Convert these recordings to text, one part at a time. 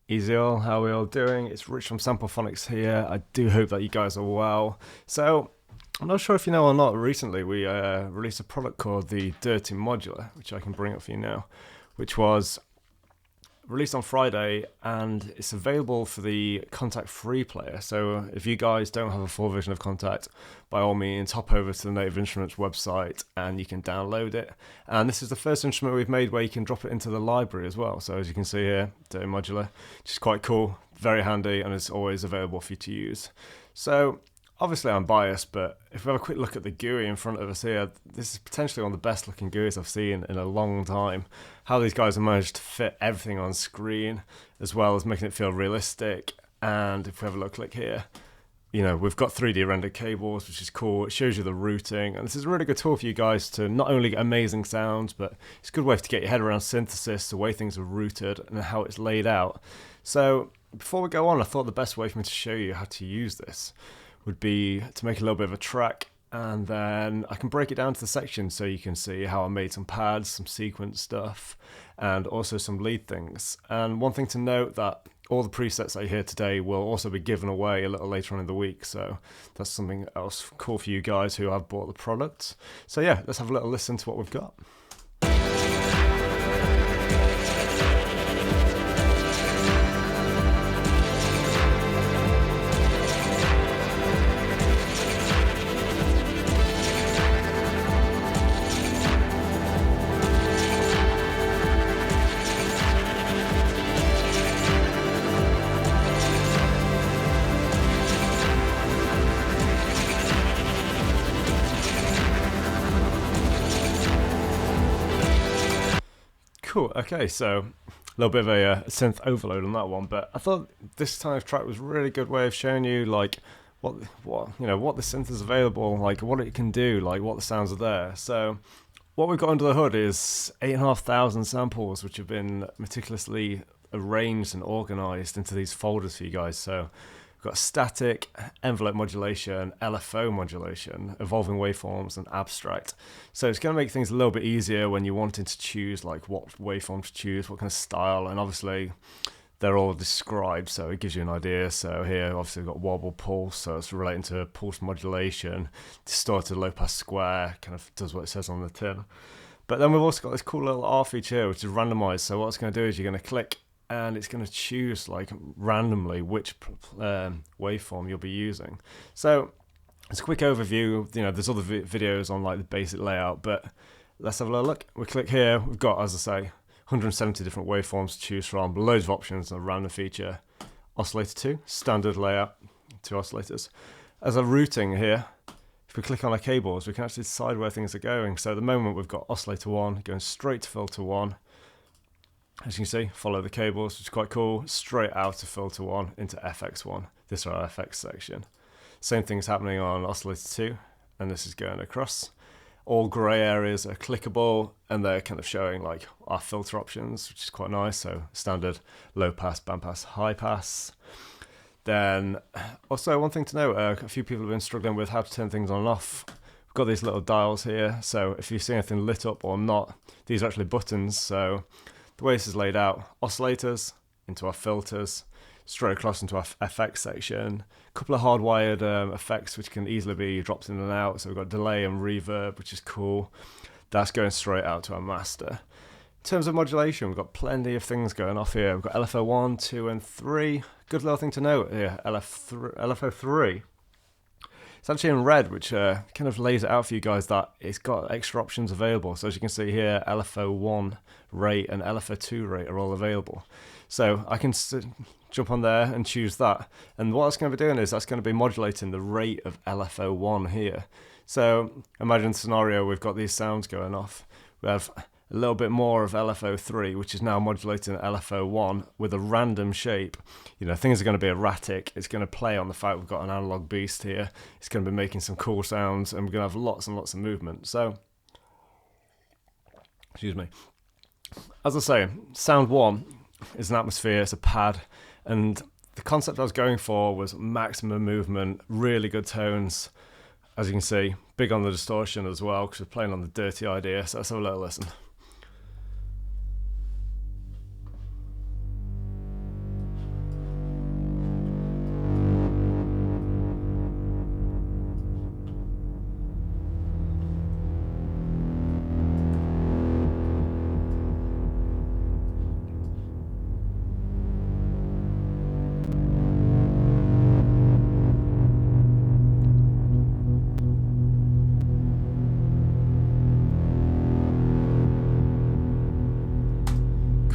Easy all, how are we all doing? It's Rich from Samplephonics here. I do hope that you guys are well. So, I'm not sure if you know or not, recently we released a product called the Dirty Modular, which I can bring up for you now, which was released on Friday, and it's available for the Contact free player. So if you guys don't have a full version of Contact, by all means hop over to the Native Instruments website and you can download it. And this is the first instrument we've made where you can drop it into the library as well. So as you can see here, Dirty Modular, which is quite cool, very handy, and it's always available for you to use. So obviously I'm biased, but if we have a quick look at the GUI in front of us here, this is potentially one of the best looking GUIs I've seen in a long time. How these guys have managed to fit everything on screen, as well as making it feel realistic. And if we have a look, click here, you know, we've got 3D rendered cables, which is cool. It shows you the routing, and this is a really good tool for you guys to not only get amazing sounds, but it's a good way to get your head around synthesis, the way things are routed, and how it's laid out. So before we go on, I thought the best way for me to show you how to use this would be to make a little bit of a track, and then I can break it down to the sections so you can see how I made some pads, some sequence stuff, and also some lead things. And one thing to note, that all the presets that you hear today will also be given away a little later on in the week, so that's something else cool for you guys who have bought the product. So yeah, let's have a little listen to what we've got. Cool. Okay, so a little bit of a synth overload on that one, but I thought this kind of track was a really good way of showing you like what the synth is available, like what it can do, like what the sounds are there. So what we've got under the hood is 8,500 samples, which have been meticulously arranged and organized into these folders for you guys. So we've got static, envelope modulation, LFO modulation, evolving waveforms, and abstract. So it's going to make things a little bit easier when you're wanting to choose like what waveform to choose, what kind of style, and obviously they're all described, so it gives you an idea. So here obviously we've got wobble pulse, so it's relating to pulse modulation, distorted low pass square, kind of does what it says on the tin. But then we've also got this cool little R feature here, which is randomized. So what it's going to do is you're going to click and it's going to choose like randomly which waveform you'll be using. So it's a quick overview. You know, there's other videos on like the basic layout, but let's have a little look. We click here. We've got, as I say, 170 different waveforms to choose from, loads of options, a random feature, oscillator 2, standard layout, 2 oscillators. As a routing here, if we click on our cables, we can actually decide where things are going. So at the moment we've got oscillator 1 going straight to filter 1. As you can see, follow the cables, which is quite cool, straight out of filter 1 into FX1. This is our FX section. Same thing's happening on oscillator 2, and this is going across. All grey areas are clickable, and they're kind of showing like our filter options, which is quite nice. So standard, low pass, band pass, high pass. Then also one thing to note, a few people have been struggling with how to turn things on and off. We've got these little dials here, so if you see anything lit up or not, these are actually buttons. So the way this is laid out, oscillators into our filters, straight across into our FX section, a couple of hardwired effects which can easily be dropped in and out. So we've got delay and reverb, which is cool. That's going straight out to our master. In terms of modulation, we've got plenty of things going off here. We've got LFO 1, 2, and 3. Good little thing to note here, LFO 3. It's actually in red, which kind of lays it out for you guys that it's got extra options available. So as you can see here, LFO 1 rate and LFO 2 rate are all available. So I can jump on there and choose that. And what that's going to be doing is that's going to be modulating the rate of LFO 1 here. So imagine the scenario, we've got these sounds going off. We have a little bit more of LFO 3, which is now modulating LFO 1 with a random shape. You know, things are going to be erratic. It's going to play on the fact we've got an analog beast here. It's going to be making some cool sounds, and we're going to have lots and lots of movement. So, excuse me. As I say, sound 1 is an atmosphere, it's a pad, and the concept I was going for was maximum movement, really good tones. As you can see, big on the distortion as well, because we're playing on the dirty idea. So let's have a little listen.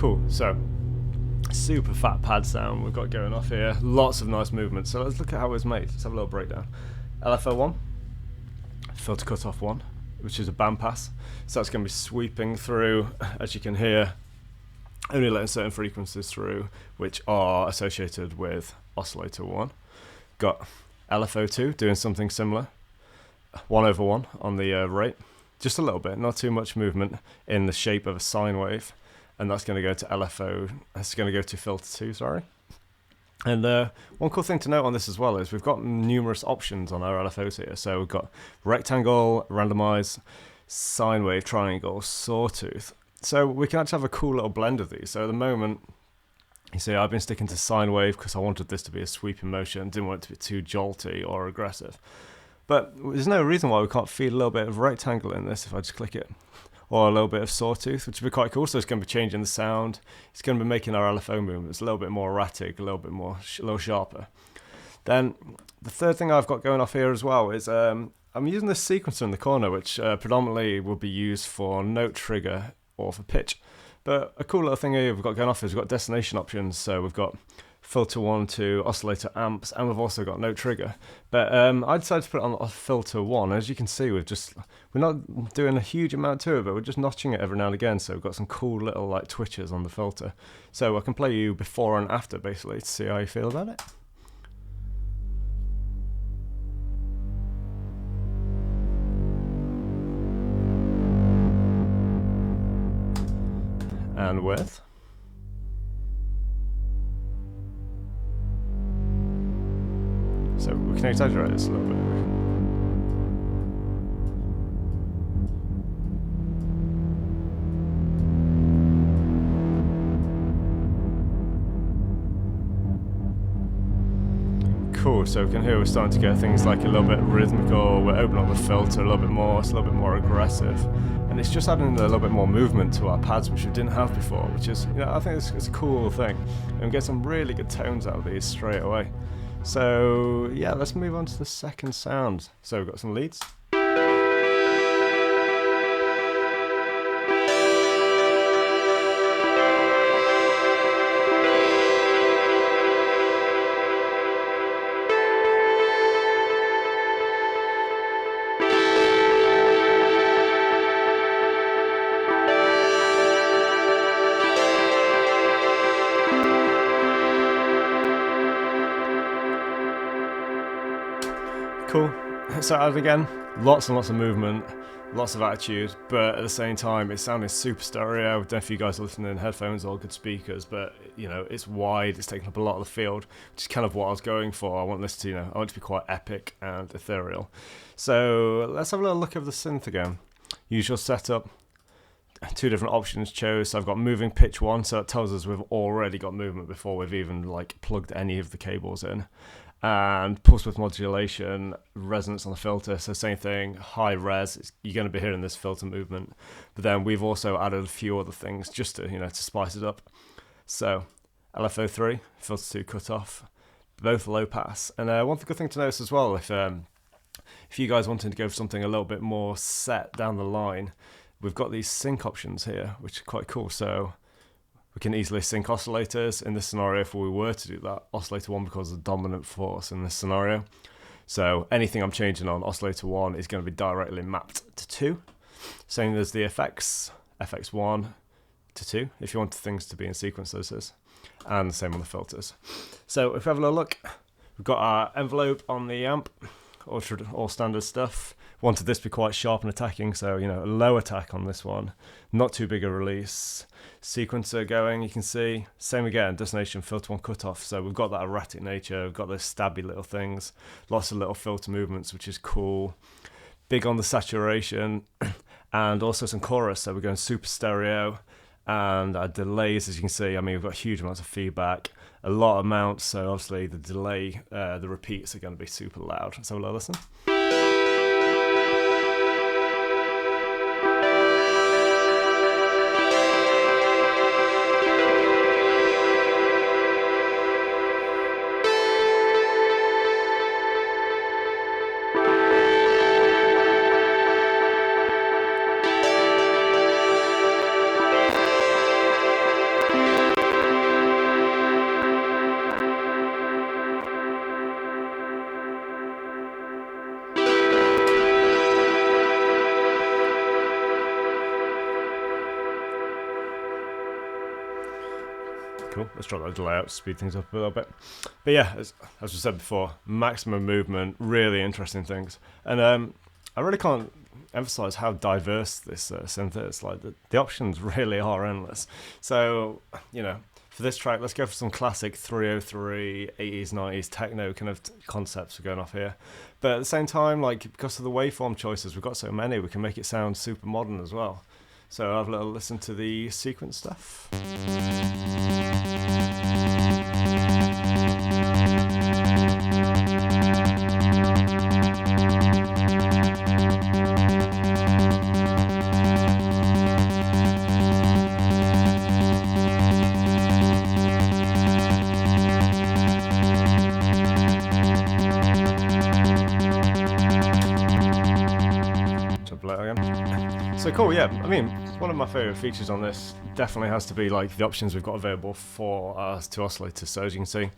Cool, so super fat pad sound we've got going off here, lots of nice movement. So let's look at how it was made. Let's have a little breakdown. LFO1, filter cutoff 1, which is a bandpass. So that's going to be sweeping through, as you can hear, only letting certain frequencies through, which are associated with oscillator 1. Got LFO2 doing something similar, 1/1 on the rate, just a little bit, not too much movement in the shape of a sine wave. And that's going to go to LFO, that's going to go to filter 2, sorry. And one cool thing to note on this as well is we've got numerous options on our LFOs here. So we've got rectangle, randomize, sine wave, triangle, sawtooth. So we can actually have a cool little blend of these. So at the moment, you see I've been sticking to sine wave because I wanted this to be a sweeping motion, didn't want it to be too jolty or aggressive. But there's no reason why we can't feed a little bit of rectangle in this if I just click it. Or a little bit of sawtooth, which would be quite cool. So it's going to be changing the sound. It's going to be making our LFO movements a little bit more erratic, a little bit more, a little sharper. Then the third thing I've got going off here as well is I'm using this sequencer in the corner, which predominantly will be used for note trigger or for pitch. But a cool little thing here we've got going off is we've got destination options. So we've got filter 1 to oscillator amps, and we've also got note trigger. But I decided to put it on filter 1. As you can see, we're not doing a huge amount to it, but we're just notching it every now and again. So we've got some cool little like twitches on the filter. So I can play you before and after basically to see how you feel about it. And with. So we can exaggerate this a little bit. Cool, so we can hear we're starting to get things like a little bit rhythmical, we're opening up the filter a little bit more, it's a little bit more aggressive. And it's just adding a little bit more movement to our pads, which we didn't have before, which is, I think it's a cool thing. And we get some really good tones out of these straight away. So yeah, let's move on to the second sound. So we've got some leads. Cool. So again, lots and lots of movement, lots of attitude, but at the same time, it's sounding super stereo. I don't know if you guys are listening in headphones or good speakers, but it's wide, it's taking up a lot of the field, which is kind of what I was going for. I want this to, I want it to be quite epic and ethereal. So let's have a little look at the synth again. Usual setup. 2 different options chose. So I've got moving pitch 1, so it tells us we've already got movement before we've even plugged any of the cables in. And pulse width modulation, resonance on the filter, so same thing, high res, you're going to be hearing this filter movement, but then we've also added a few other things just to, to spice it up. So LFO3, filter 2 cutoff, both low pass. And one good thing to notice as well, if you guys wanted to go for something a little bit more set down the line, we've got these sync options here, which are quite cool. So we can easily sync oscillators. In this scenario, if we were to do that, oscillator 1 becomes the dominant force in this scenario. So anything I'm changing on oscillator 1 is going to be directly mapped to 2. Same as the effects, FX1 to 2, if you want things to be in sequence, this is. And the same on the filters. So if we have a little look, we've got our envelope on the amp, all standard stuff. Wanted this to be quite sharp and attacking, so a low attack on this one, not too big a release. Sequencer going, you can see, same again, destination filter 1 cutoff, so we've got that erratic nature, we've got those stabby little things, lots of little filter movements, which is cool. Big on the saturation, and also some chorus, so we're going super stereo, and our delays, as you can see, we've got huge amounts of feedback, a lot of amounts, so obviously the delay, the repeats are going to be super loud. Let's have a little listen. Cool, let's drop that delay out, speed things up a little bit. But yeah, as we said before, maximum movement, really interesting things. And I really can't emphasize how diverse this synth is. Like the options really are endless. So, you know, for this track, let's go for some classic 303, 80s, 90s techno kind of concepts are going off here. But at the same time, like, because of the waveform choices, we've got so many, we can make it sound super modern as well. So have a little listen to the sequence stuff. So cool, yeah. I mean, one of my favorite features on this definitely has to be like the options we've got available for us to oscillators. So as you can see,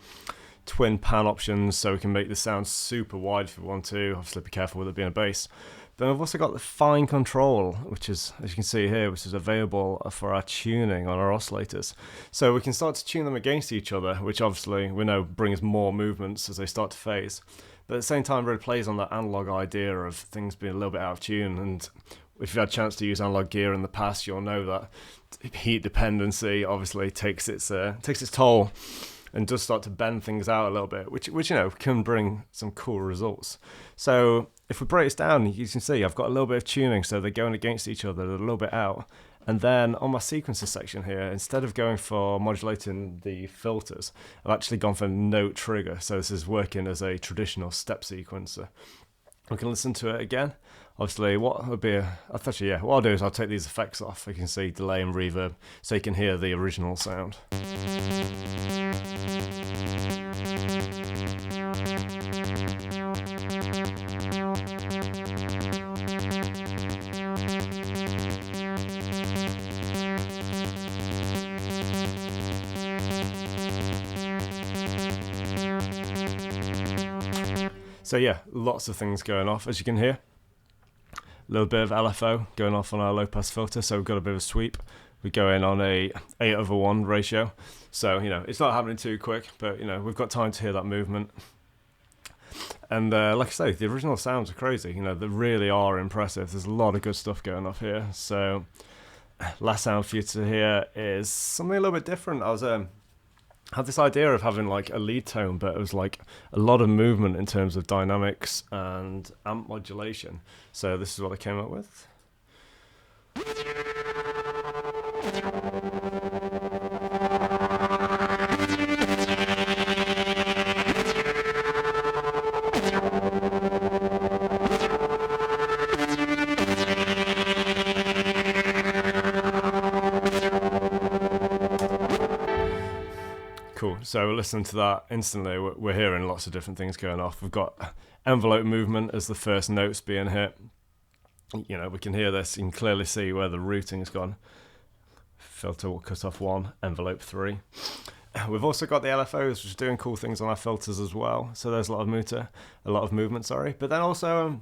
twin pan options, so we can make the sound super wide if we want to. Obviously, be careful with it being a bass. Then we've also got the fine control, which is, as you can see here, which is available for our tuning on our oscillators. So we can start to tune them against each other, which obviously we know brings more movements as they start to phase. But at the same time, really plays on that analog idea of things being a little bit out of tune. And if you've had a chance to use analog gear in the past, you'll know that heat dependency obviously takes its toll and does start to bend things out a little bit, which you know can bring some cool results. So if we break this down, you can see I've got a little bit of tuning, so they're going against each other, they're a little bit out. And then on my sequencer section here, instead of going for modulating the filters, I've actually gone for note trigger. So this is working as a traditional step sequencer. We can listen to it again. Obviously, what would be what I'll do is I'll take these effects off. You can see delay and reverb, so you can hear the original sound. So yeah, lots of things going off, as you can hear. A little bit of LFO going off on our low pass filter, so we've got a bit of a sweep. We go in on a 8:1 ratio, so you know it's not happening too quick, but you know we've got time to hear that movement. And like I say, the original sounds are crazy. You know they really are impressive. There's a lot of good stuff going off here. So last sound for you to hear is something a little bit different. I had this idea of having like a lead tone, but it was like a lot of movement in terms of dynamics and amp modulation. So this is what I came up with. Cool. So listening to that instantly, we're hearing lots of different things going off. We've got envelope movement as the first notes being hit. You know, we can hear this. You can clearly see where the routing's gone. Filter will cut off 1, envelope 3. We've also got the LFOs, which are doing cool things on our filters as well. So there's a lot of movement. But then also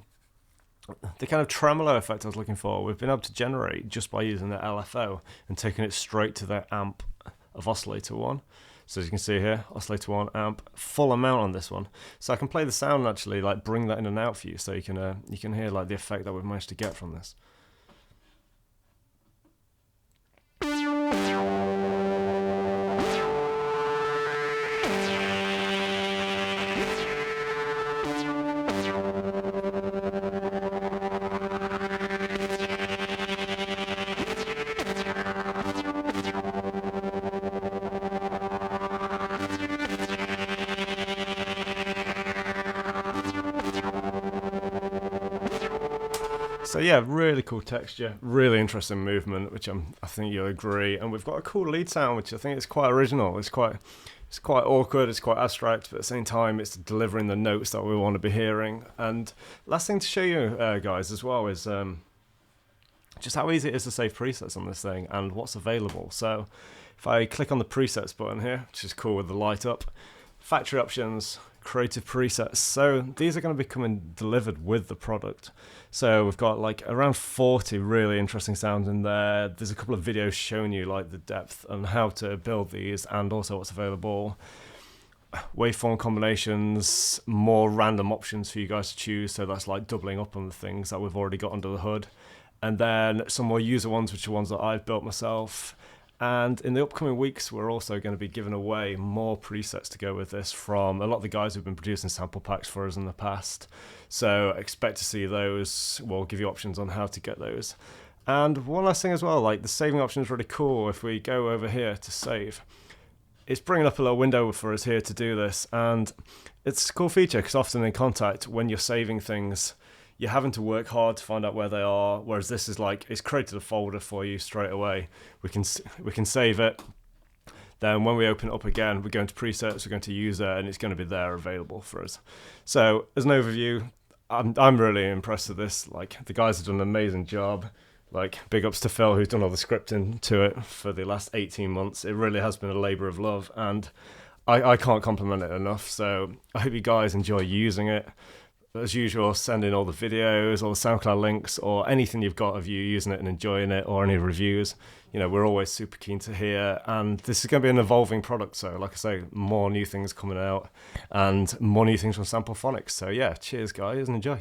the kind of tremolo effect I was looking for, we've been able to generate just by using the LFO and taking it straight to the amp of oscillator 1. So as you can see here, oscillator 1 amp, full amount on this one. So I can play the sound and actually like bring that in and out for you, so you can hear like the effect that we've managed to get from this. So yeah, really cool texture, really interesting movement, which I think you'll agree. And we've got a cool lead sound, which I think is quite original. It's quite awkward, it's quite abstract, but at the same time, it's delivering the notes that we want to be hearing. And last thing to show you guys as well is just how easy it is to save presets on this thing and what's available. So if I click on the presets button here, which is cool with the light up, factory options, creative presets. So these are going to be coming delivered with the product. So we've got like around 40 really interesting sounds in there. There's a couple of videos showing you like the depth and how to build these and also what's available. Waveform combinations, more random options for you guys to choose. So that's like doubling up on the things that we've already got under the hood. And then some more user ones, which are ones that I've built myself. And in the upcoming weeks, we're also going to be giving away more presets to go with this from a lot of the guys who've been producing sample packs for us in the past. So expect to see those. We'll give you options on how to get those. And one last thing as well, like the saving option is really cool. If we go over here to save, it's bringing up a little window for us here to do this. And it's a cool feature because often in Contact, when you're saving things, you're having to work hard to find out where they are, whereas this is like, it's created a folder for you straight away. We can save it. Then when we open it up again, we're going to presets, we're going to user, and it's going to be there available for us. So as an overview, I'm really impressed with this. Like the guys have done an amazing job. Like big ups to Phil, who's done all the scripting to it for the last 18 months. It really has been a labor of love, and I can't compliment it enough. So I hope you guys enjoy using it. As usual, send in all the videos, all the SoundCloud links, or anything you've got of you using it and enjoying it, or any reviews. You know, we're always super keen to hear. And this is going to be an evolving product. So, like I say, more new things coming out and more new things from Samplephonics. So, yeah, cheers, guys, and enjoy.